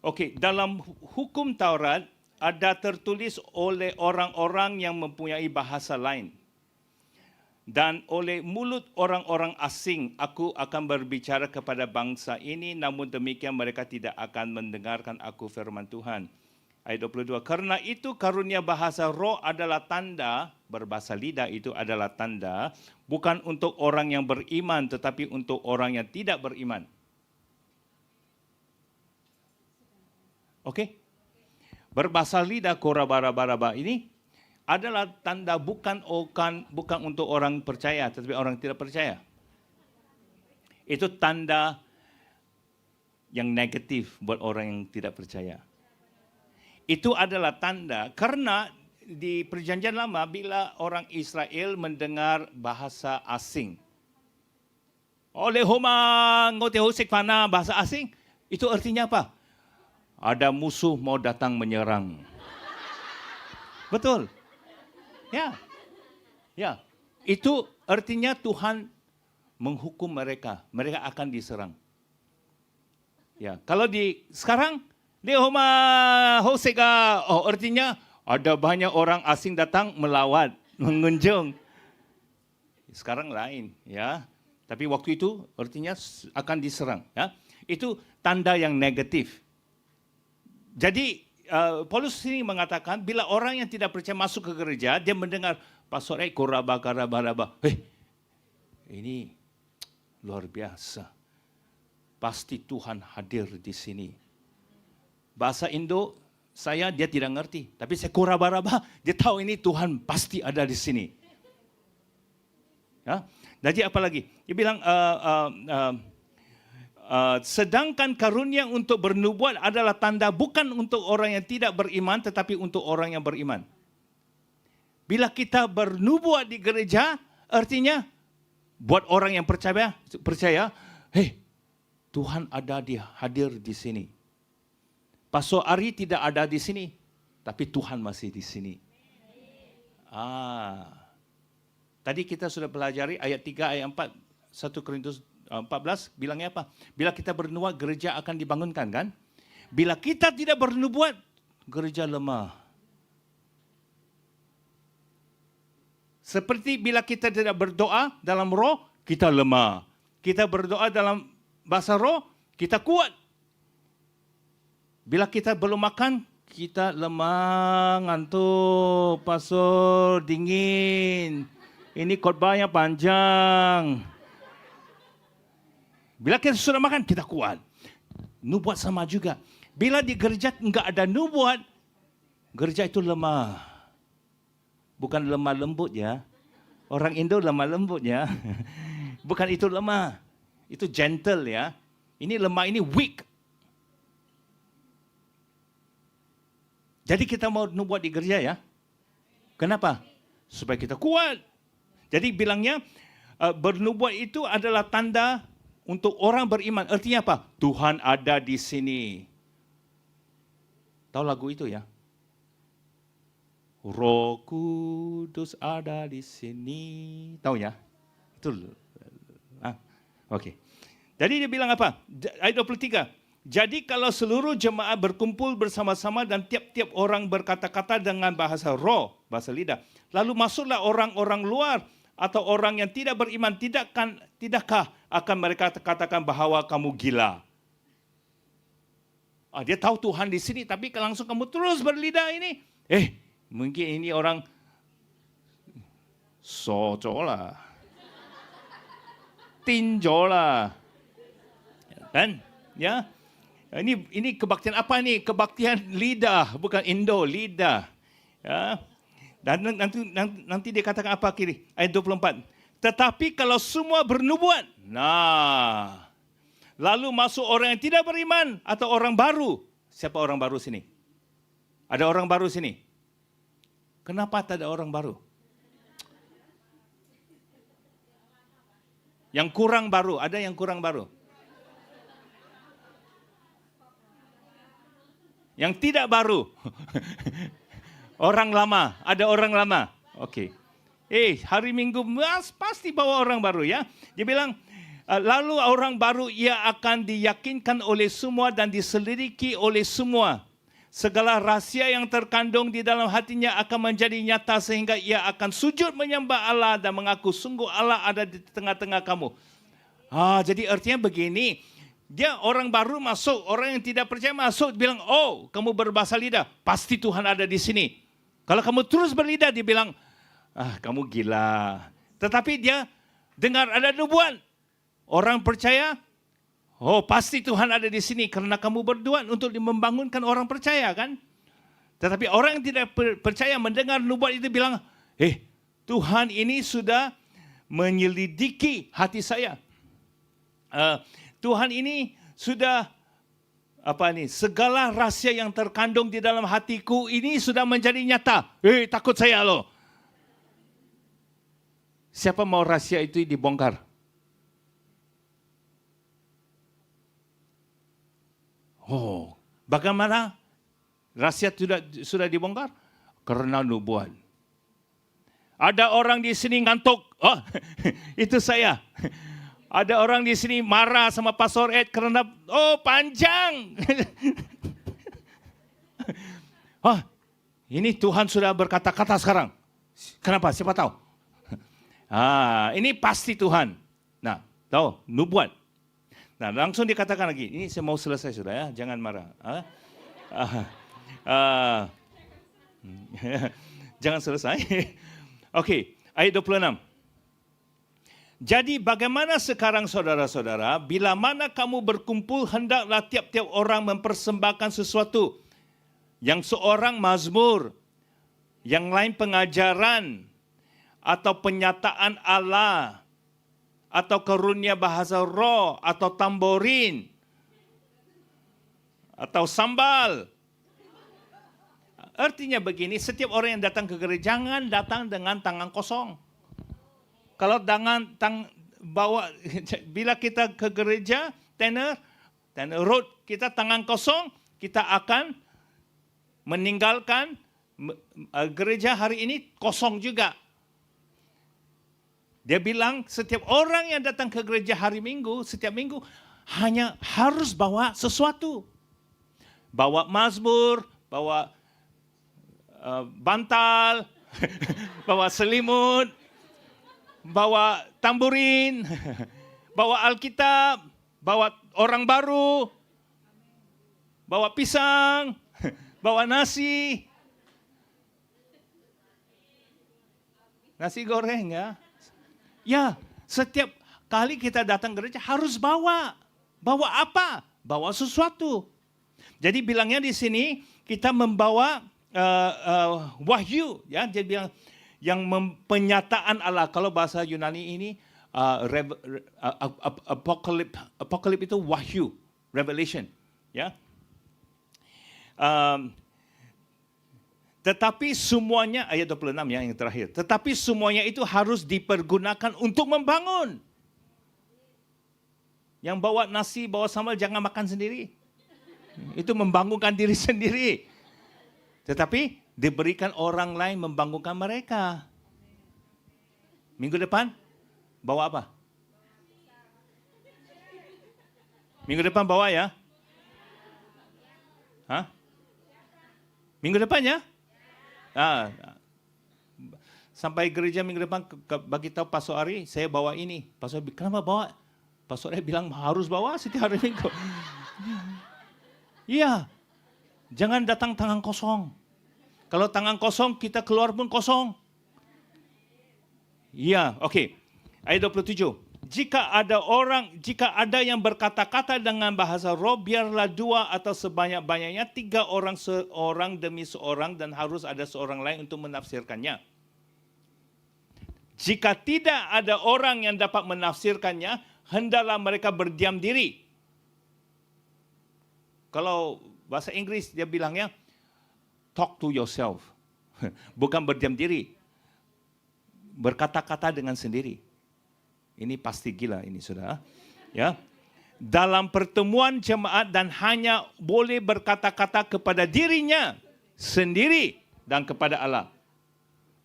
Okey, dalam hukum Taurat ada tertulis oleh orang-orang yang mempunyai bahasa lain. Dan oleh mulut orang-orang asing, aku akan berbicara kepada bangsa ini, namun demikian mereka tidak akan mendengarkan aku firman Tuhan. Ayat 22, karena itu karunia bahasa roh adalah tanda, berbahasa lidah itu adalah tanda, bukan untuk orang yang beriman, tetapi untuk orang yang tidak beriman. Okey? Berbahasa lidah korabara-baraba ini adalah tanda bukan untuk orang percaya, tetapi orang tidak percaya. Itu tanda yang negatif buat orang yang tidak percaya. Itu adalah tanda karena di Perjanjian Lama bila orang Israel mendengar bahasa asing, oleh homa ngote hosek fana, bahasa asing, itu artinya apa? Ada musuh mau datang menyerang. Betul. Ya. Ya. Itu artinya Tuhan menghukum mereka. Mereka akan diserang. Ya, kalau di sekarang dia homa hosega, artinya ada banyak orang asing datang melawat mengunjung. Sekarang lain, ya. Tapi waktu itu artinya akan diserang, ya. Itu tanda yang negatif. Jadi Paulus ini mengatakan bila orang yang tidak percaya masuk ke gereja, dia mendengar pastor koraba karaba, ini luar biasa. Pasti Tuhan hadir di sini. Bahasa Indo dia tidak ngerti, tapi saya koraba, dia tahu ini Tuhan pasti ada di sini. Ya, jadi apa lagi? Dia bilang sedangkan karunia untuk bernubuat adalah tanda bukan untuk orang yang tidak beriman, tetapi untuk orang yang beriman. Bila kita bernubuat di gereja, artinya buat orang yang percaya, Tuhan hadir di sini. Pastor Ari tidak ada di sini, tapi Tuhan masih di sini. Tadi kita sudah pelajari ayat 3, ayat 4, 1 Korintus 14, bilangnya apa? Bila kita bernubuat, gereja akan dibangunkan, kan? Bila kita tidak bernubuat, gereja lemah. Seperti bila kita tidak berdoa dalam roh, kita lemah. Kita berdoa dalam bahasa roh, kita kuat. Bila kita belum makan, kita lemah, ngantuk, pastor, dingin. Ini khotbahnya panjang. Bila kita sudah makan, kita kuat. Nubuat sama juga. Bila di gereja enggak ada nubuat, gereja itu lemah. Bukan lemah lembut ya. Orang Indo lemah lembut ya. Bukan itu lemah. Itu gentle ya. Ini lemah, ini weak. Jadi kita mau nubuat di gereja ya. Kenapa? Supaya kita kuat. Jadi bilangnya bernubuat itu adalah tanda untuk orang beriman. Artinya apa? Tuhan ada di sini. Tahu lagu itu ya? Roh Kudus ada di sini. Tahu ya? Itu. Oke. Jadi dia bilang apa? Ayat 23. Jadi kalau seluruh jemaat berkumpul bersama-sama dan tiap-tiap orang berkata-kata dengan bahasa roh, bahasa lidah. Lalu masuklah orang-orang luar atau orang yang tidak beriman, tidakkah akan mereka katakan bahwa kamu gila? Dia tahu Tuhan di sini, tapi langsung kamu terus berlidah ini. Mungkin ini orang socola, tinjola, kan? Ya, ini kebaktian apa nih? Kebaktian lidah, bukan Indo, lidah. Ya. Dan nanti dia katakan apa kiri? Ayat 24. Tetapi kalau semua bernubuat, lalu masuk orang yang tidak beriman atau orang baru. Siapa orang baru sini? Ada orang baru sini? Kenapa tak ada orang baru? Yang kurang baru, ada yang kurang baru? Yang tidak baru? Orang lama, ada orang lama. Oke. Hari Minggu pasti bawa orang baru ya. Dia bilang, lalu orang baru ia akan diyakinkan oleh semua dan diselidiki oleh semua. Segala rahasia yang terkandung di dalam hatinya akan menjadi nyata sehingga ia akan sujud menyembah Allah dan mengaku sungguh Allah ada di tengah-tengah kamu. Jadi artinya begini, dia orang baru masuk, orang yang tidak percaya masuk, bilang, kamu berbahasa lidah, pasti Tuhan ada di sini. Kalau kamu terus berlidah, dia bilang, kamu gila. Tetapi dia dengar ada nubuat, orang percaya, pasti Tuhan ada di sini karena kamu berdoa untuk membangunkan orang percaya kan. Tetapi orang yang tidak percaya mendengar nubuat itu bilang, Tuhan ini sudah menyelidiki hati saya. Tuhan ini sudah segala rahasia yang terkandung di dalam hatiku ini sudah menjadi nyata. Takut saya loh. Siapa mau rahasia itu dibongkar? Bagaimana rahasia sudah dibongkar? Karena nubuat. Ada orang di sini ngantuk. Itu saya. Ada orang di sini marah sama Pastor Ed karena panjang. Ini Tuhan sudah berkata-kata sekarang. Kenapa? Siapa tahu? Ini pasti Tuhan. Nah, tahu, nubuat. Nah, langsung dikatakan lagi, ini saya mau selesai sudah ya, jangan marah. Jangan selesai. Okey, ayat 26. Jadi bagaimana sekarang saudara-saudara, bila mana kamu berkumpul, hendaklah tiap-tiap orang mempersembahkan sesuatu. Yang seorang mazmur, yang lain pengajaran, atau penyataan Allah, atau karunia bahasa roh, atau tamborin, atau sambal. Artinya begini, setiap orang yang datang ke gereja, jangan datang dengan tangan kosong. Kalau bawa, bila kita ke gereja, Tanner Road, kita tangan kosong, kita akan meninggalkan gereja hari ini kosong juga. Dia bilang setiap orang yang datang ke gereja hari Minggu, setiap minggu, hanya harus bawa sesuatu. Bawa mazmur, bawa bantal, bawa selimut, bawa tamburin, bawa Alkitab, bawa orang baru, bawa pisang, bawa nasi. Nasi goreng ya. Ya, setiap kali kita datang gereja harus bawa. Bawa apa? Bawa sesuatu. Jadi bilangnya di sini kita membawa wahyu, ya. Dia bilang yang penyataan Allah. Kalau bahasa Yunani ini apokalip itu wahyu, revelation, ya. Tetapi semuanya, ayat 26 ya, yang terakhir. Tetapi semuanya itu harus dipergunakan untuk membangun. Yang bawa nasi, bawa sambal, jangan makan sendiri. Itu membangunkan diri sendiri. Tetapi diberikan orang lain membangunkan mereka. Minggu depan, bawa apa? Minggu depan bawa ya? Hah? Minggu depan ya? Sampai gereja minggu depan bagi tahu Pastor Ari, saya bawa ini. Pastor Ari, kenapa bawa? Pastor Ari bilang harus bawa setiap hari Minggu. Iya, jangan datang tangan kosong. Kalau tangan kosong, kita keluar pun kosong. Iya, okey. Ayat 27. Jika ada yang berkata-kata dengan bahasa roh, biarlah 2 atau sebanyak-banyaknya 3 orang seorang demi seorang, dan harus ada seorang lain untuk menafsirkannya. Jika tidak ada orang yang dapat menafsirkannya, hendaklah mereka berdiam diri. Kalau bahasa Inggris dia bilangnya talk to yourself. Bukan berdiam diri. Berkata-kata dengan sendiri. Ini pasti gila ini Saudara. Ya. Dalam pertemuan jemaat dan hanya boleh berkata-kata kepada dirinya sendiri dan kepada Allah.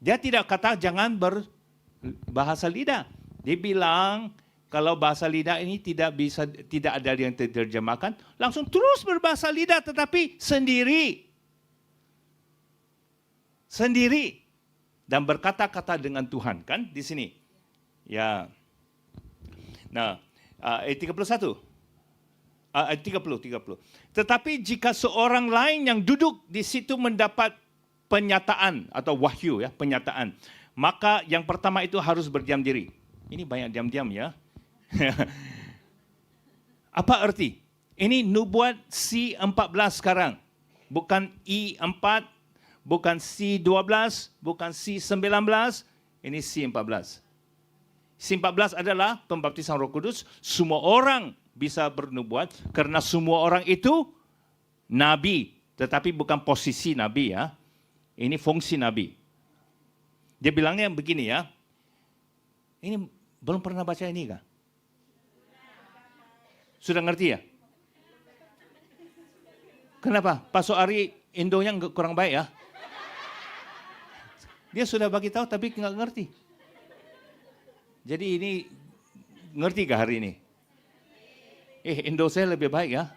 Dia tidak kata jangan berbahasa lidah. Dia bilang kalau bahasa lidah ini tidak ada yang diterjemahkan, langsung terus berbahasa lidah tetapi sendiri. Sendiri. Dan berkata-kata dengan Tuhan, kan di sini. Ya. Nah, ayat 31. Ayat 30. Tetapi jika seorang lain yang duduk di situ mendapat penyataan atau wahyu, ya, penyataan, maka yang pertama itu harus berdiam diri. Ini banyak diam-diam ya. Apa arti? Ini nubuat C14 sekarang. Bukan I4, bukan C12, bukan C19, ini C14. C14 adalah pembaptisan Roh Kudus. Semua orang bisa bernubuat karena semua orang itu nabi. Tetapi bukan posisi nabi ya. Ini fungsi nabi. Dia bilangnya begini ya. Ini belum pernah baca ini kah? Sudah ngerti ya? Kenapa? Pastor Ari Indonya kurang baik ya? Dia sudah bagi tahu tapi nggak ngerti. Jadi ini ngerti kah hari ini? Indo saya lebih baik ya?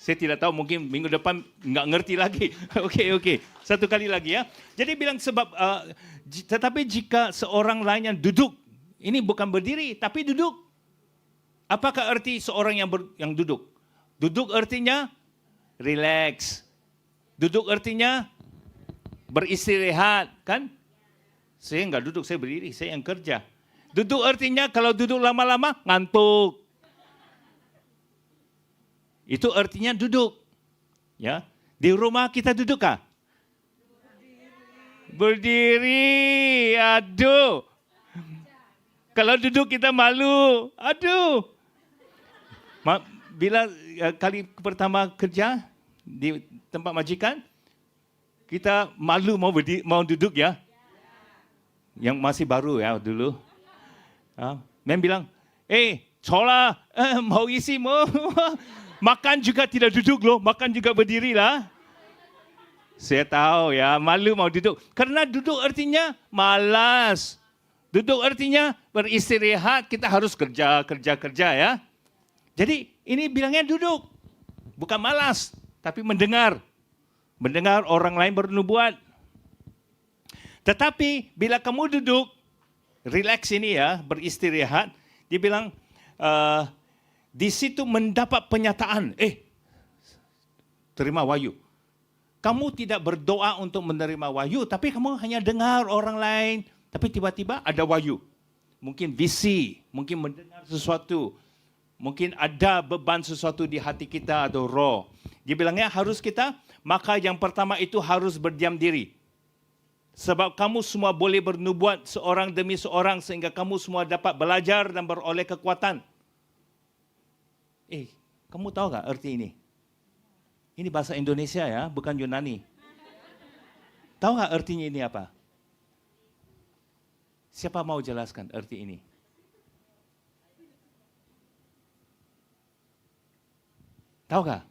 Saya tidak tahu, mungkin minggu depan nggak ngerti lagi. Okey. Satu kali lagi ya. Jadi bilang sebab, tetapi jika seorang lain yang duduk, ini bukan berdiri, tapi duduk. Apakah arti seorang yang duduk? Duduk artinya relax. Duduk artinya beristirahat, kan? Saya nggak duduk, saya berdiri, saya yang kerja. Duduk artinya kalau duduk lama-lama ngantuk. Itu artinya duduk. Ya. Di rumah kita duduk kah? Berdiri. Aduh. Kalau duduk kita malu. Aduh. Bila kali pertama kerja di tempat majikan, kita malu mau duduk ya. Yang masih baru ya dulu. Mem bilang, cola, mau isi mau. Makan juga tidak duduk loh, makan juga berdiri lah. Saya tahu ya, malu mau duduk. Karena duduk artinya malas. Duduk artinya beristirahat, kita harus kerja ya. Jadi ini bilangnya duduk. Bukan malas, tapi mendengar. Mendengar orang lain bernubuat. Tetapi bila kamu duduk, relax ini ya, beristirahat, dia bilang, di situ mendapat penyataan, terima wahyu. Kamu tidak berdoa untuk menerima wahyu, tapi kamu hanya dengar orang lain, tapi tiba-tiba ada wahyu. Mungkin visi, mungkin mendengar sesuatu, mungkin ada beban sesuatu di hati kita atau roh. Dia bilangnya harus kita, maka yang pertama itu harus berdiam diri. Sebab kamu semua boleh bernubuat seorang demi seorang sehingga kamu semua dapat belajar dan beroleh kekuatan. Kamu tahu nggak arti ini? Ini bahasa Indonesia ya, bukan Yunani. Tahu nggak artinya ini apa? Siapa mau jelaskan arti ini? Tahu nggak?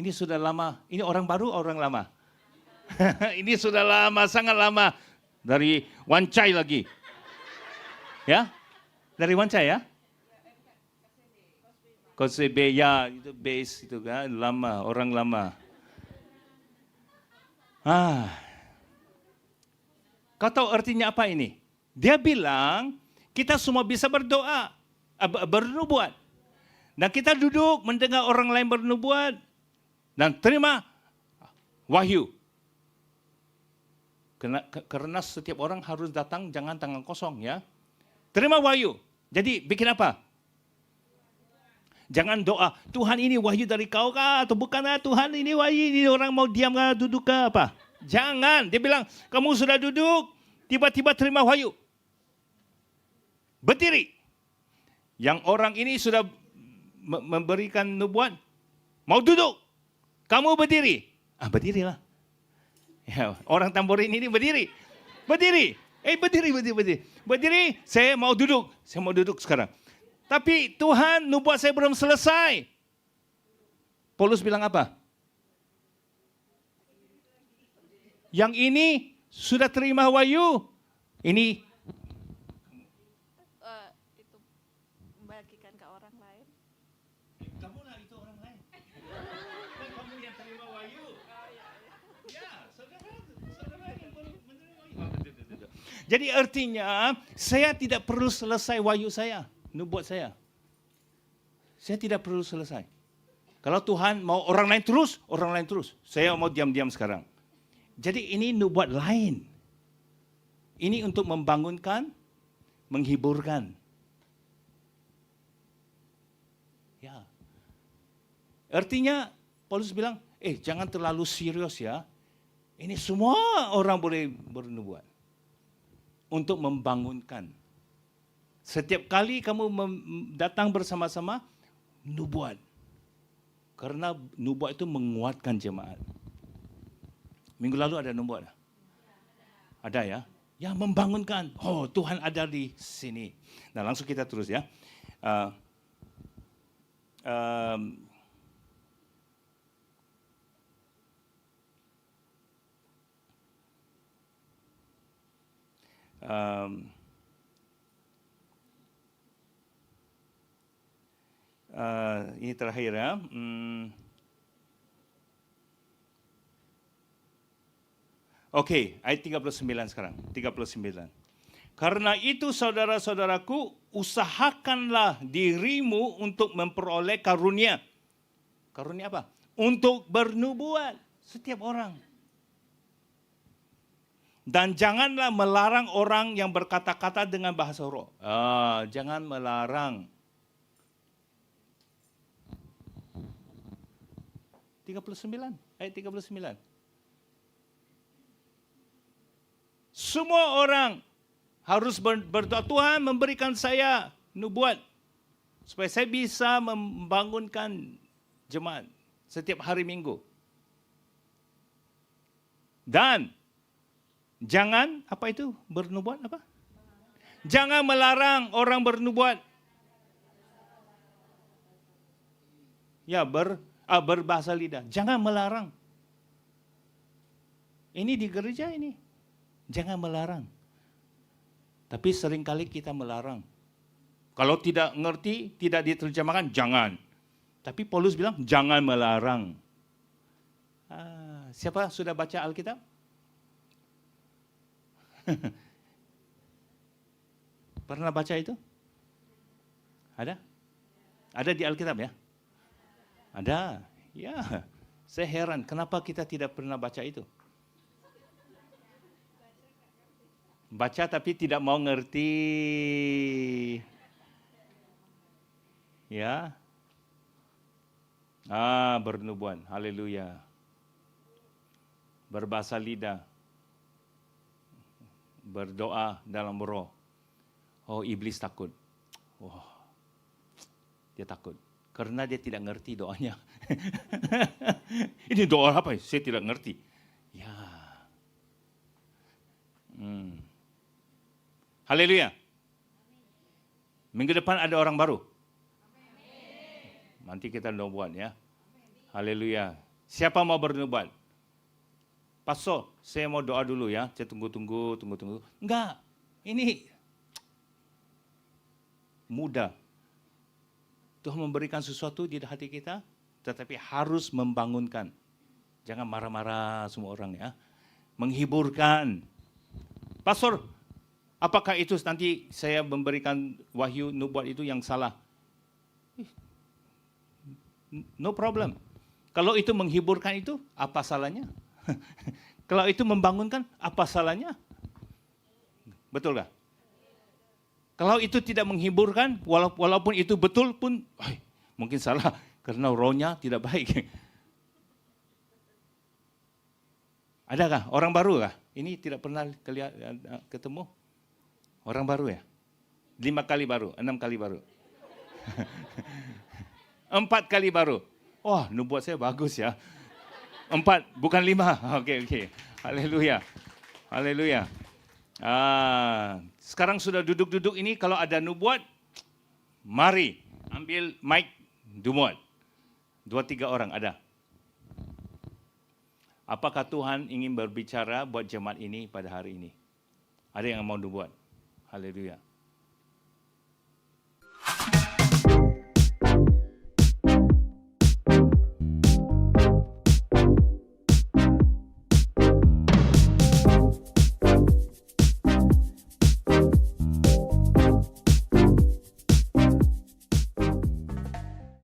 Ini sudah lama. Ini orang baru, orang lama. Ini sudah lama, sangat lama. Dari Wancai lagi. Ya? Dari Wancai ya? Konsebe, ya, itu base itu kan, lama, orang lama. Kau tahu artinya apa ini? Dia bilang, kita semua bisa berdoa, bernubuat. Dan kita duduk mendengar orang lain bernubuat dan terima wahyu. Karena setiap orang harus datang, jangan tangan kosong ya. Terima wahyu. Jadi bikin apa? Jangan doa, Tuhan ini wahyu dari kau kah atau bukan Tuhan ini wahyu, ini orang mau diam kah, duduk kah apa? Jangan, dia bilang, kamu sudah duduk, tiba-tiba terima wahyu. Berdiri. Yang orang ini sudah memberikan nubuat, mau duduk, kamu berdiri. Berdirilah. Ya, orang tamborin ini berdiri. Berdiri. Berdiri, saya mau duduk sekarang. Tapi Tuhan, nubuat saya belum selesai. Paulus bilang apa? Yang ini sudah terima wahyu. Ini itu membagikan ke orang lain. Kamu lah itu orang lain. Kamu yang terima wahyu. Ya, saudara yang menerima wahyu. Jadi artinya saya tidak perlu selesai wahyu saya. Nubuat saya tidak perlu selesai. Kalau Tuhan mau orang lain terus. Saya mau diam-diam sekarang. Jadi ini nubuat lain. Ini untuk membangunkan, menghiburkan. Ya. Artinya Paulus bilang, jangan terlalu serius ya. Ini semua orang boleh bernubuat. Untuk membangunkan. Setiap kali kamu datang bersama-sama, nubuat. Karena nubuat itu menguatkan jemaat. Minggu lalu ada nubuat? Ada ya? Ya, membangunkan. Oh, Tuhan ada di sini. Nah, langsung kita terus ya. Ini terakhir ya. Okey, ayat 39 sekarang. 39. Karena itu saudara-saudaraku, usahakanlah dirimu untuk memperoleh karunia. Karunia apa? Untuk bernubuat. Setiap orang. Dan janganlah melarang orang yang berkata-kata dengan bahasa roh. Jangan melarang. 39, ayat 39. Semua orang harus berdoa, Tuhan memberikan saya nubuat supaya saya bisa membangunkan jemaat setiap hari Minggu. Dan jangan, apa itu? Bernubuat apa? Jangan melarang orang bernubuat. Ya, berbahasa lidah. Jangan melarang. Ini di gereja ini. Jangan melarang. Tapi seringkali kita melarang. Kalau tidak ngerti, tidak diterjemahkan, jangan. Tapi Paulus bilang, jangan melarang. Siapa sudah baca Alkitab? Pernah baca itu? Ada? Ada di Alkitab ya? Ada. Ya. Saya heran, kenapa kita tidak pernah baca itu? Baca tapi tidak mau ngerti. Ya. Bernubuat. Haleluya. Berbahasa lidah. Berdoa dalam roh. Oh, iblis takut. Wah. Dia takut. Karena dia tidak ngerti doanya. Ini doa apa? Saya tidak ngerti. Ya. Haleluya. Minggu depan ada orang baru. Nanti kita nubuat ya. Haleluya. Siapa mau bernubuat? Pastor, saya mau doa dulu ya. Saya tunggu. Enggak. Ini mudah. Tuhan memberikan sesuatu di hati kita, tetapi harus membangunkan. Jangan marah-marah semua orang ya. Menghiburkan. Pastor, apakah itu nanti saya memberikan wahyu nubuat itu yang salah? No problem. Kalau itu menghiburkan itu, apa salahnya? Kalau itu membangunkan, apa salahnya? Betul nggak? Kalau itu tidak menghiburkan, walaupun itu betul pun, mungkin salah karena rohnya tidak baik. Adakah orang baru kah? Ini tidak pernah ketemu orang baru ya? 5 kali baru, 6 kali baru. 4 kali baru. Wah, nubuat saya bagus ya. 4, bukan 5. Oke. Haleluya. Haleluya. Sekarang sudah duduk-duduk ini, kalau ada nubuat, mari ambil mic, nubuat. 2-3 orang ada. Apakah Tuhan ingin berbicara buat jemaat ini pada hari ini? Ada yang mau nubuat? Haleluya.